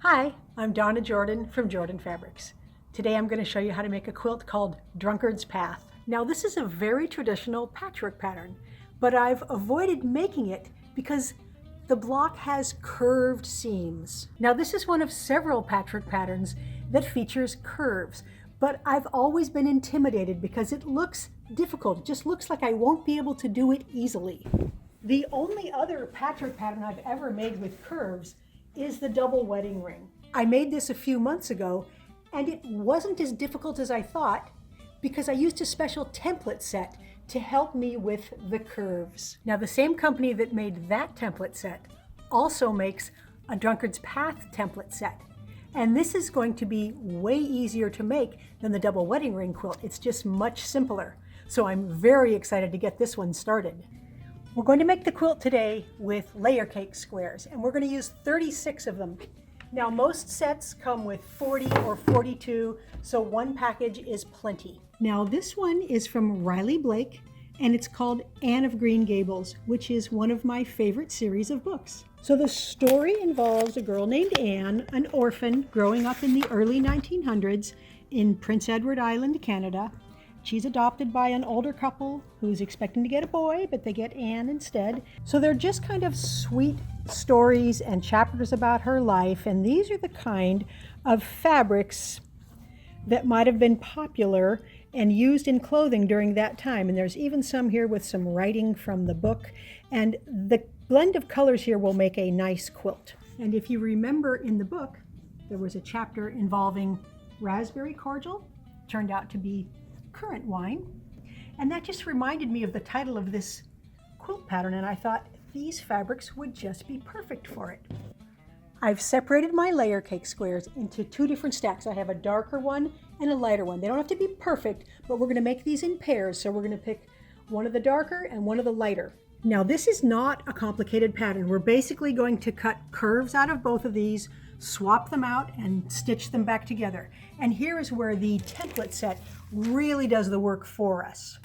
Hi, I'm Donna Jordan from Jordan Fabrics. Today I'm going to show you how to make a quilt called Drunkard's Path. Now this is a very traditional patchwork pattern, but I've avoided making it because the block has curved seams. Now this is one of several patchwork patterns that features curves, but I've always been intimidated because it looks difficult. It just looks like I won't be able to do it easily. The only other patchwork pattern I've ever made with curves is the double wedding ring. I made this a few months ago and it wasn't as difficult as I thought because I used a special template set to help me with the curves. Now the same company that made that template set also makes a Drunkard's Path template set. And this is going to be way easier to make than the double wedding ring quilt. It's just much simpler. So I'm very excited to get this one started. We're going to make the quilt today with layer cake squares, and we're going to use 36 of them. Now most sets come with 40 or 42, so one package is plenty. Now this one is from Riley Blake, and it's called Anne of Green Gables, which is one of my favorite series of books. So the story involves a girl named Anne, an orphan, growing up in the early 1900s in Prince Edward Island, Canada. She's adopted by an older couple who's expecting to get a boy, but they get Anne instead. So they're just kind of sweet stories and chapters about her life, and these are the kind of fabrics that might have been popular and used in clothing during that time. And there's even some here with some writing from the book, and the blend of colors here will make a nice quilt. And if you remember in the book, there was a chapter involving raspberry cordial, turned out to be currant wine, and that just reminded me of the title of this quilt pattern, and I thought these fabrics would just be perfect for it. I've separated my layer cake squares into two different stacks. I have a darker one and a lighter one. They don't have to be perfect, but we're going to make these in pairs, so we're going to pick one of the darker and one of the lighter. Now this is not a complicated pattern. We're basically going to cut curves out of both of these, swap them out, and stitch them back together. And here is where the template set really does the work for us.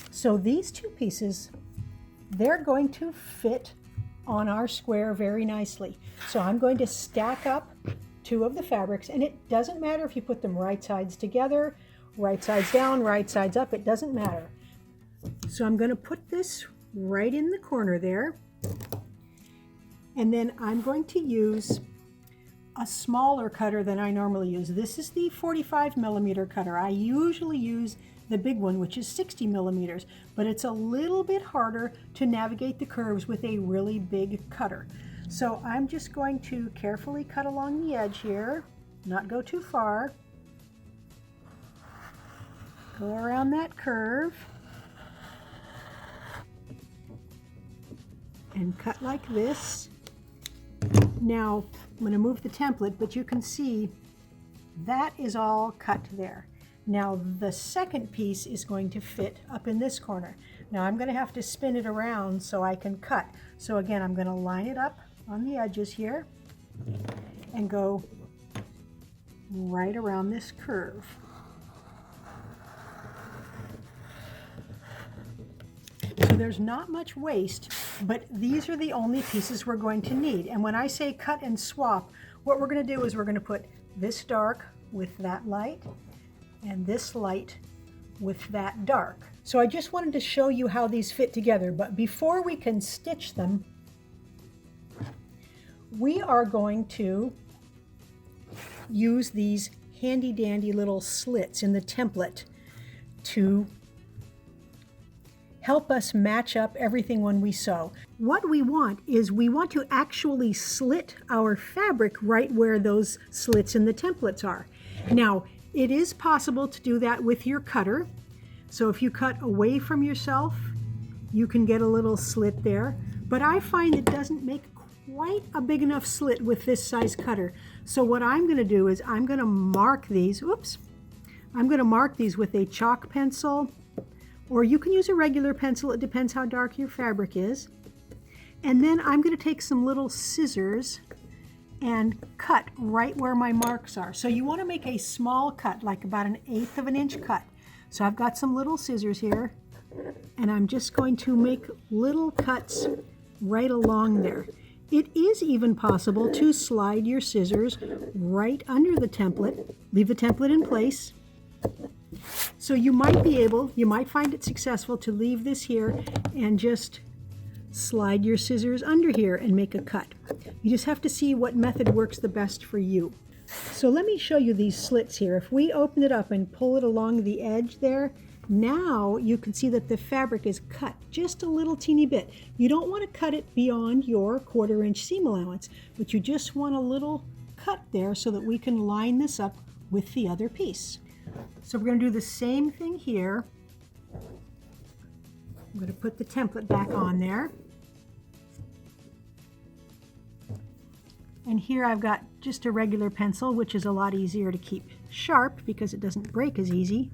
So these two pieces, they're going to fit on our square very nicely. So I'm going to stack up two of the fabrics, and it doesn't matter if you put them right sides together, right sides down, right sides up, it doesn't matter. So I'm going to put this right in the corner there. And then I'm going to use a smaller cutter than I normally use. This is the 45mm cutter. I usually use the big one, which is 60mm, but it's a little bit harder to navigate the curves with a really big cutter. So I'm just going to carefully cut along the edge here, not go too far. Go around that curve and cut like this. Now, I'm going to move the template, but you can see that is all cut there. Now, the second piece is going to fit up in this corner. Now, I'm going to have to spin it around so I can cut. So again, I'm going to line it up on the edges here and go right around this curve. So there's not much waste, but these are the only pieces we're going to need. And when I say cut and swap, what we're going to do is we're going to put this dark with that light and this light with that dark. So I just wanted to show you how these fit together, but before we can stitch them, we are going to use these handy dandy little slits in the template to help us match up everything when we sew. What we want is we want to actually slit our fabric right where those slits in the templates are. Now, it is possible to do that with your cutter. So if you cut away from yourself, you can get a little slit there. But I find it doesn't make quite a big enough slit with this size cutter. So what I'm going to do is I'm going to mark these, I'm going to mark these with a chalk pencil, or you can use a regular pencil, it depends how dark your fabric is. And then I'm going to take some little scissors and cut right where my marks are. So you want to make a small cut, like about 1/8 of an inch cut. So I've got some little scissors here, and I'm just going to make little cuts right along there. It is even possible to slide your scissors right under the template, leave the template in place. So you might find it successful to leave this here and just slide your scissors under here and make a cut. You just have to see what method works the best for you. So let me show you these slits here. If we open it up and pull it along the edge there, now you can see that the fabric is cut just a little teeny bit. You don't want to cut it beyond your 1/4 inch seam allowance, but you just want a little cut there so that we can line this up with the other piece. So we're going to do the same thing here. I'm going to put the template back on there. And here I've got just a regular pencil, which is a lot easier to keep sharp because it doesn't break as easy.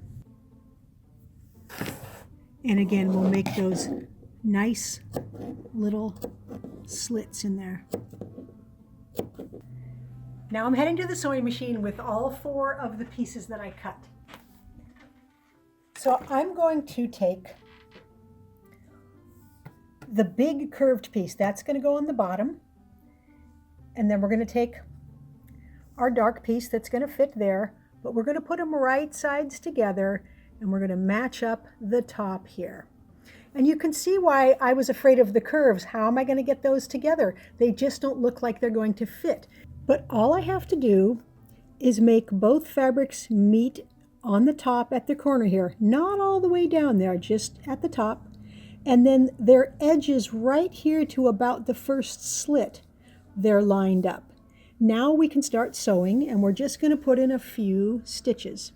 And again, we'll make those nice little slits in there. Now I'm heading to the sewing machine with all 4 of the pieces that I cut. So I'm going to take the big curved piece. That's going to go on the bottom. And then we're going to take our dark piece that's going to fit there, but we're going to put them right sides together and we're going to match up the top here. And you can see why I was afraid of the curves. How am I going to get those together? They just don't look like they're going to fit. But all I have to do is make both fabrics meet on the top at the corner here, not all the way down there, just at the top. And then their edges right here to about the first slit, they're lined up. Now we can start sewing, and we're just going to put in a few stitches.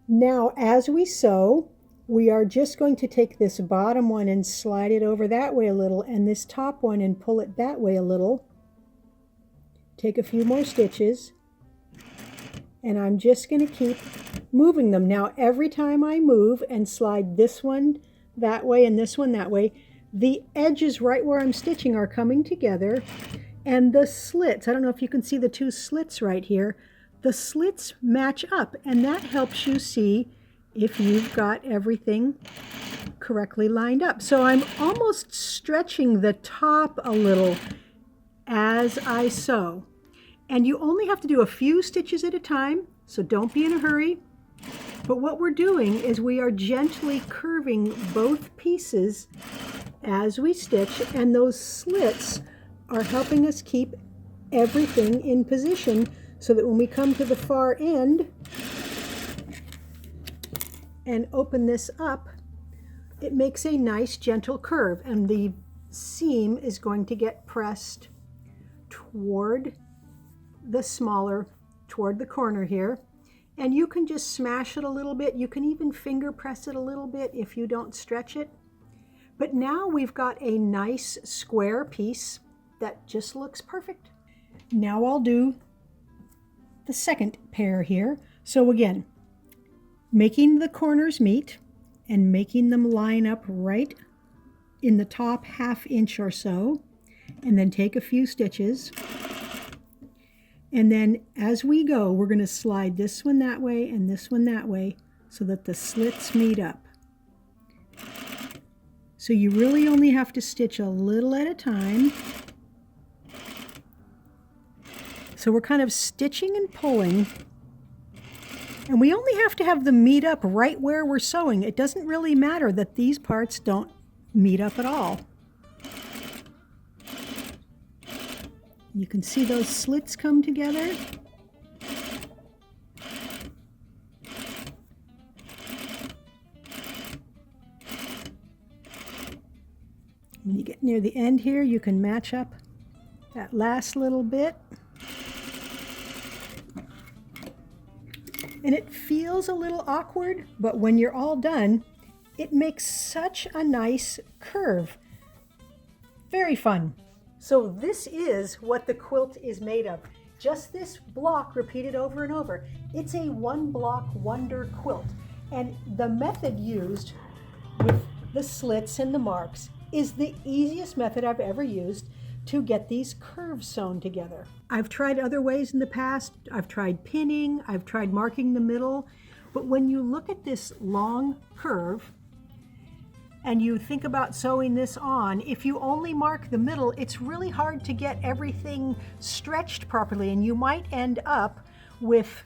Now, as we sew, we are just going to take this bottom one and slide it over that way a little, and this top one and pull it that way a little. Take a few more stitches, and I'm just going to keep moving them. Now, every time I move and slide this one that way and this one that way, the edges right where I'm stitching are coming together, and the slits, I don't know if you can see the 2 slits right here, the slits match up, and that helps you see if you've got everything correctly lined up. So I'm almost stretching the top a little as I sew. And you only have to do a few stitches at a time, so don't be in a hurry. But what we're doing is we are gently curving both pieces as we stitch, and those slits are helping us keep everything in position so that when we come to the far end and open this up, it makes a nice gentle curve, and the seam is going to get pressed toward the smaller, toward the corner here. And you can just smash it a little bit. You can even finger press it a little bit if you don't stretch it. But now we've got a nice square piece that just looks perfect. Now I'll do the second pair here. So again, making the corners meet and making them line up right in the top 1/2 inch or so, and then take a few stitches. And then as we go, we're going to slide this one that way and this one that way so that the slits meet up. So you really only have to stitch a little at a time. So we're kind of stitching and pulling. And we only have to have them meet up right where we're sewing. It doesn't really matter that these parts don't meet up at all. You can see those slits come together. When you get near the end here, you can match up that last little bit. And it feels a little awkward, but when you're all done, it makes such a nice curve. Very fun. So this is what the quilt is made of. Just this block repeated over and over. It's a 1-block wonder quilt. And the method used with the slits and the marks is the easiest method I've ever used to get these curves sewn together. I've tried other ways in the past. I've tried pinning, I've tried marking the middle, but when you look at this long curve, and you think about sewing this on, if you only mark the middle, it's really hard to get everything stretched properly, and you might end up with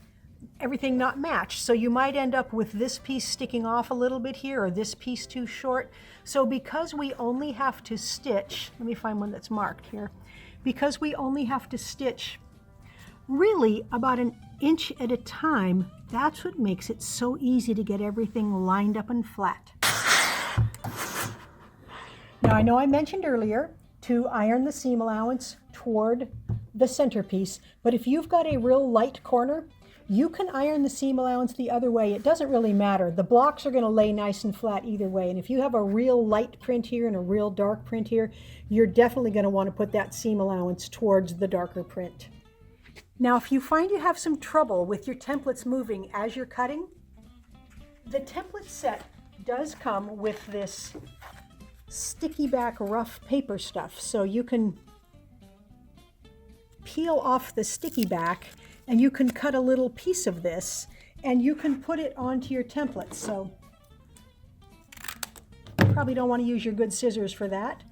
everything not matched. So you might end up with this piece sticking off a little bit here, or this piece too short. So because we only have to stitch, let me find one that's marked here. Because we only have to stitch really about an inch at a time, that's what makes it so easy to get everything lined up and flat. Now I know I mentioned earlier to iron the seam allowance toward the centerpiece, but if you've got a real light corner, you can iron the seam allowance the other way. It doesn't really matter. The blocks are going to lay nice and flat either way. And if you have a real light print here and a real dark print here, you're definitely going to want to put that seam allowance towards the darker print. Now, if you find you have some trouble with your templates moving as you're cutting, the template set does come with this sticky back rough paper stuff. So you can peel off the sticky back and you can cut a little piece of this and you can put it onto your template. So you probably don't want to use your good scissors for that,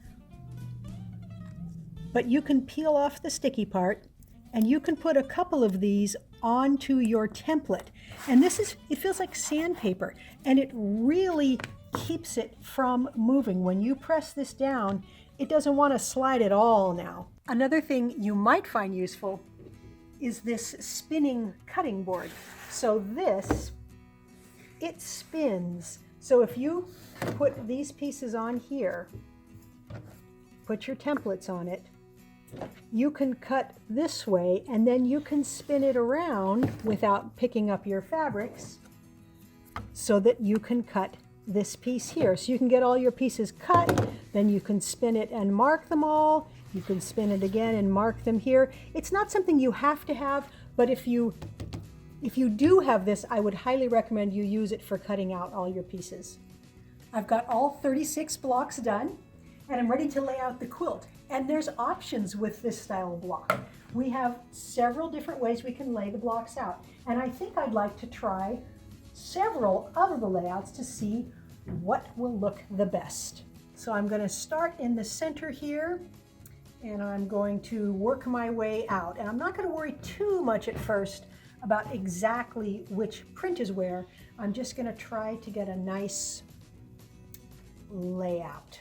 but you can peel off the sticky part and you can put a couple of these onto your template. And it feels like sandpaper, and it really keeps it from moving. When you press this down, it doesn't want to slide at all now. Another thing you might find useful is this spinning cutting board. So this, it spins. So if you put these pieces on here, put your templates on it, you can cut this way and then you can spin it around without picking up your fabrics so that you can cut this piece here. So you can get all your pieces cut, then you can spin it and mark them all. You can spin it again and mark them here. It's not something you have to have, but if you do have this, I would highly recommend you use it for cutting out all your pieces. I've got all 36 blocks done, and I'm ready to lay out the quilt. And there's options with this style of block. We have several different ways we can lay the blocks out. And I think I'd like to try several of the layouts to see what will look the best. So I'm going to start in the center here, and I'm going to work my way out. And I'm not going to worry too much at first about exactly which print is where. I'm just going to try to get a nice layout.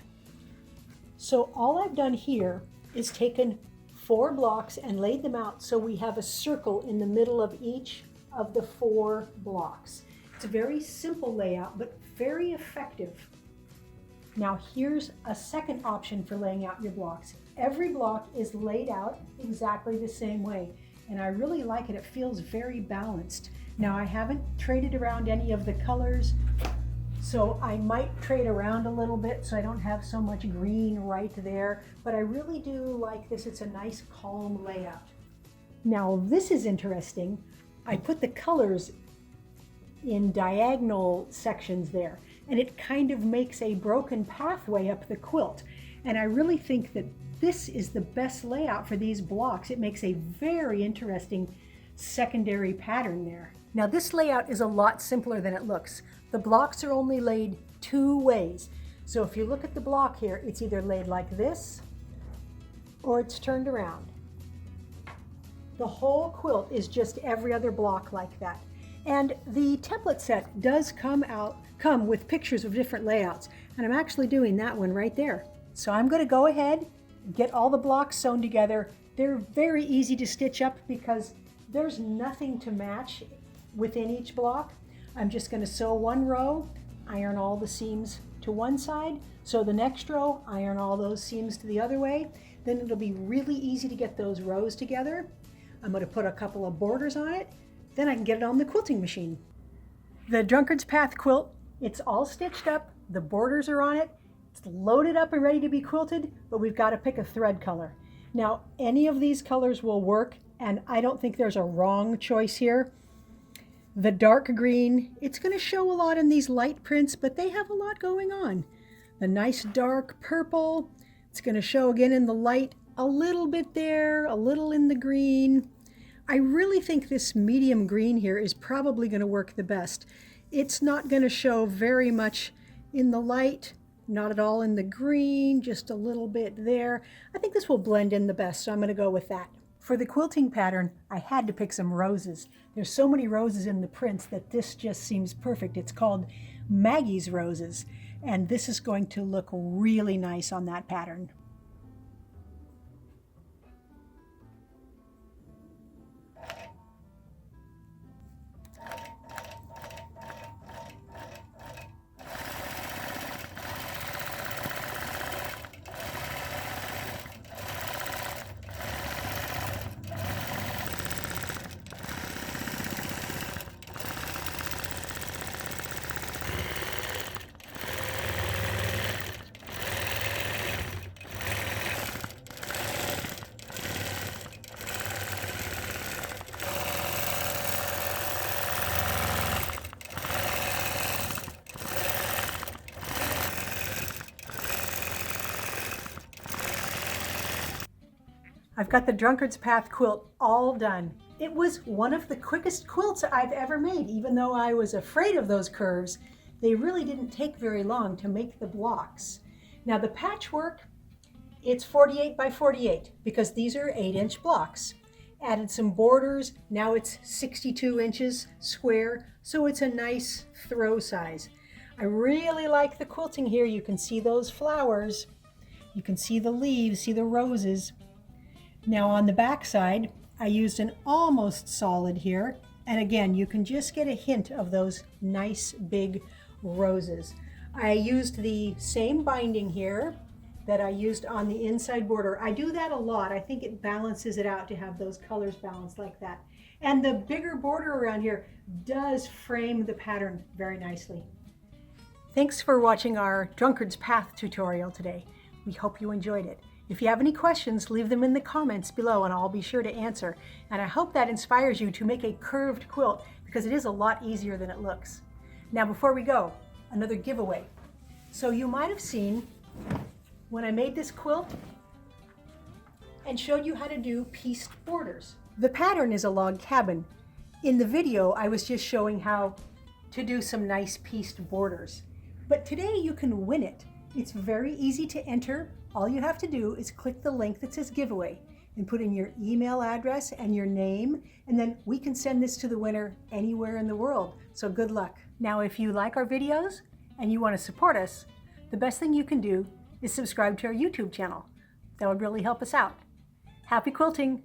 So all I've done here is taken 4 blocks and laid them out so we have a circle in the middle of each of the 4 blocks. It's a very simple layout, but very effective. Now here's a second option for laying out your blocks. Every block is laid out exactly the same way, and I really like it. It feels very balanced. Now I haven't traded around any of the colors, so I might trade around a little bit so I don't have so much green right there, but I really do like this. It's a nice calm layout. Now this is interesting. I put the colors in diagonal sections there, and it kind of makes a broken pathway up the quilt. And I really think that this is the best layout for these blocks. It makes a very interesting secondary pattern there. Now this layout is a lot simpler than it looks. The blocks are only laid 2 ways. So if you look at the block here, it's either laid like this or it's turned around. The whole quilt is just every other block like that. And the template set does come with pictures of different layouts. And I'm actually doing that one right there. So I'm going to go ahead, get all the blocks sewn together. They're very easy to stitch up because there's nothing to match within each block. I'm just going to sew 1 row, iron all the seams to one side, sew the next row, iron all those seams to the other way. Then it'll be really easy to get those rows together. I'm going to put a couple of borders on it, then I can get it on the quilting machine. The Drunkard's Path quilt, it's all stitched up, the borders are on it, it's loaded up and ready to be quilted, but we've got to pick a thread color. Now, any of these colors will work, and I don't think there's a wrong choice here. The dark green, it's going to show a lot in these light prints, but they have a lot going on. The nice dark purple, it's going to show again in the light, a little bit there, a little in the green. I really think this medium green here is probably going to work the best. It's not going to show very much in the light, Not at all in the green, just a little bit there. I think this will blend in the best, so I'm going to go with that. For the quilting pattern, I had to pick some roses. There's so many roses in the prints that this just seems perfect. It's called Maggie's Roses, and this is going to look really nice on that pattern. I've got the Drunkard's Path quilt all done. It was one of the quickest quilts I've ever made. Even though I was afraid of those curves, they really didn't take very long to make the blocks. Now the patchwork, it's 48 by 48 because these are 8-inch blocks. Added some borders, now it's 62 inches square, so it's a nice throw size. I really like the quilting here. You can see those flowers, you can see the leaves, see the roses. Now on the back side, I used an almost solid here. And again, you can just get a hint of those nice big roses. I used the same binding here that I used on the inside border. I do that a lot. I think it balances it out to have those colors balanced like that. And the bigger border around here does frame the pattern very nicely. Thanks for watching our Drunkard's Path tutorial today. We hope you enjoyed it. If you have any questions, leave them in the comments below and I'll be sure to answer. And I hope that inspires you to make a curved quilt because it is a lot easier than it looks. Now before we go, another giveaway. So you might have seen when I made this quilt and showed you how to do pieced borders. The pattern is a log cabin. In the video, I was just showing how to do some nice pieced borders. But today you can win it. It's very easy to enter. All you have to do is click the link that says giveaway and put in your email address and your name, and then we can send this to the winner anywhere in the world. So good luck. Now, if you like our videos and you want to support us, the best thing you can do is subscribe to our YouTube channel. That would really help us out. Happy quilting!